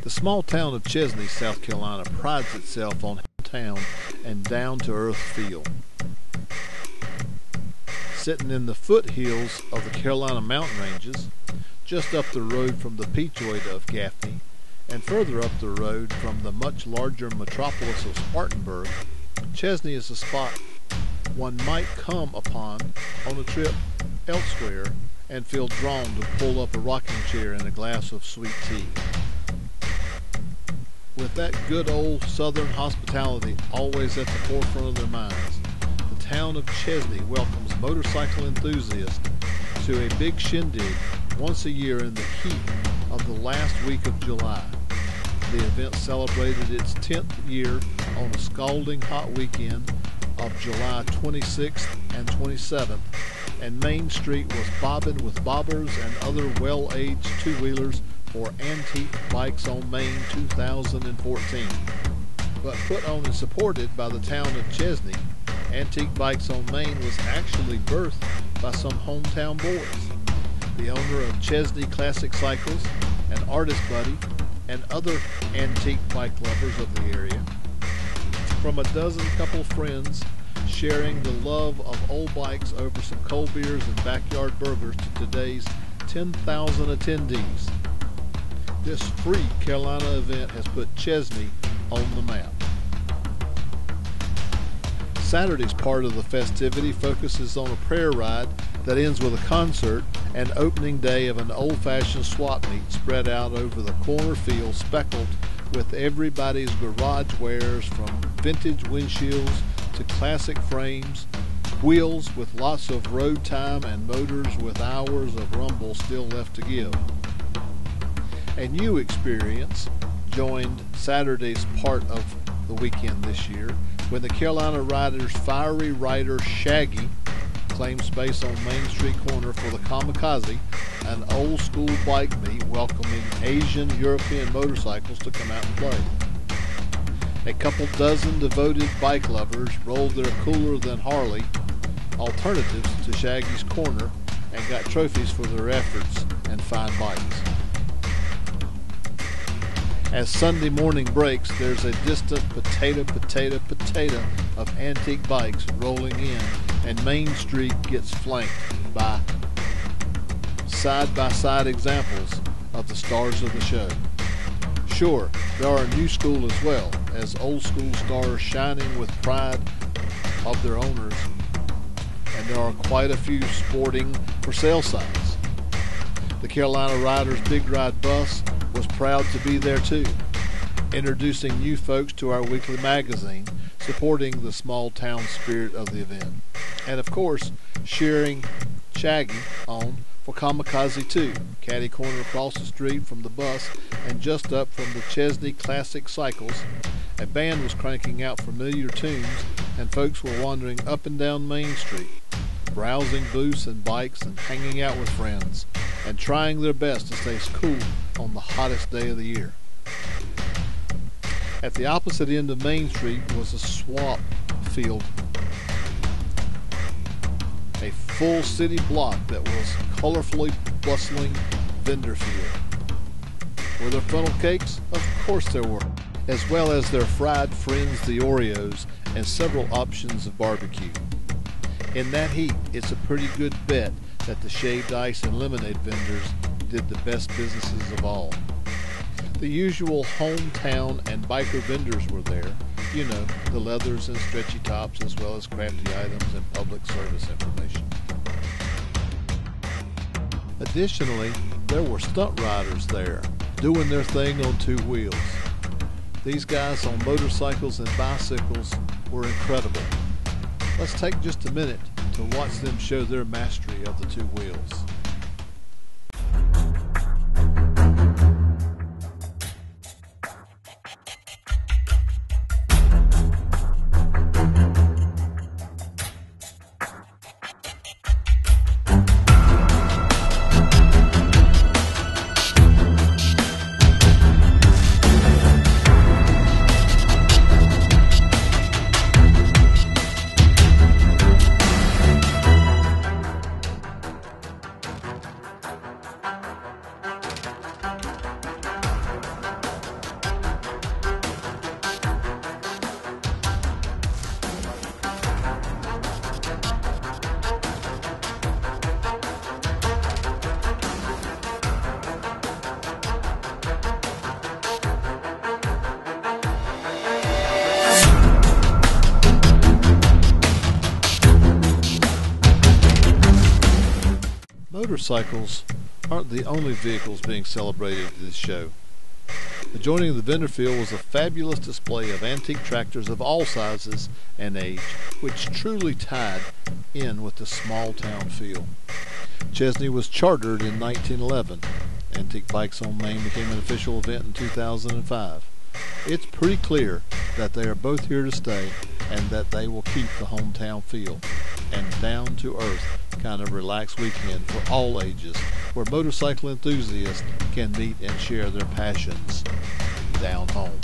The small town of Chesnee, South Carolina prides itself on town and down-to-earth feel. Sitting in the foothills of the Carolina mountain ranges, just up the road from the Peachoid of Gaffney, and further up the road from the much larger metropolis of Spartanburg, Chesnee is a spot one might come upon on a trip elsewhere and feel drawn to pull up a rocking chair and a glass of sweet tea. With that good old southern hospitality always at the forefront of their minds, the town of Chesnee welcomes motorcycle enthusiasts to a big shindig once a year in the heat of the last week of July. The event celebrated its 10th year on a scalding hot weekend of July 26th and 27th, and Main Street was bobbing with bobbers and other well-aged two-wheelers for Antique Bikes on Main 2014. But put on and supported by the town of Chesnee, Antique Bikes on Main was actually birthed by some hometown boys. The owner of Chesnee Classic Cycles, an artist buddy, and other antique bike lovers of the area. From a dozen couple friends sharing the love of old bikes over some cold beers and backyard burgers to today's 10,000 attendees. This free Carolina event has put Chesnee on the map. Saturday's part of the festivity focuses on a prayer ride that ends with a concert and opening day of an old-fashioned swap meet spread out over the corner field speckled with everybody's garage wares from vintage windshields to classic frames, wheels with lots of road time and motors with hours of rumble still left to give. A new experience joined Saturday's part of the weekend this year when the Carolina Riders' fiery rider Shaggy claimed space on Main Street corner for the Kamikaze, an old-school bike meet welcoming Asian European motorcycles to come out and play. A couple dozen devoted bike lovers rolled their cooler-than-Harley alternatives to Shaggy's corner and got trophies for their efforts and fine bikes. As Sunday morning breaks, there's a distant potato of antique bikes rolling in, and Main Street gets flanked by side-by-side examples of the stars of the show. Sure, there are new school as well, as old school stars shining with pride of their owners, and there are quite a few sporting for sale signs. The Carolina Riders Big Ride bus was proud to be there too, introducing new folks to our weekly magazine, supporting the small town spirit of the event, and of course cheering Shaggy on for Kamikaze 2, catty corner across the street from the bus and just up from the Chesnee Classic Cycles. A band was cranking out familiar tunes and folks were wandering up and down Main Street, browsing booths and bikes and hanging out with friends and trying their best to stay cool on the hottest day of the year. At the opposite end of Main Street was a swap field, a full city block that was colorfully bustling vendor field. Were there funnel cakes? Of course there were, as well as their fried friends the Oreos and several options of barbecue. In that heat, it's a pretty good bet that the shaved ice and lemonade vendors did the best businesses of all. The usual hometown and biker vendors were there, you know, the leathers and stretchy tops as well as crafty items and public service information. Additionally, there were stunt riders there, doing their thing on two wheels. These guys on motorcycles and bicycles were incredible. Let's take just a minute to watch them show their mastery of the two wheels. motorcycles aren't the only vehicles being celebrated at this show. Adjoining the vendor field was a fabulous display of antique tractors of all sizes and age, which truly tied in with the small town feel. Chesnee was chartered in 1911. Antique Bikes on Main became an official event in 2005. It's pretty clear that they are both here to stay and that they will keep the hometown feel and down-to-earth kind of relaxed weekend for all ages where motorcycle enthusiasts can meet and share their passions down home.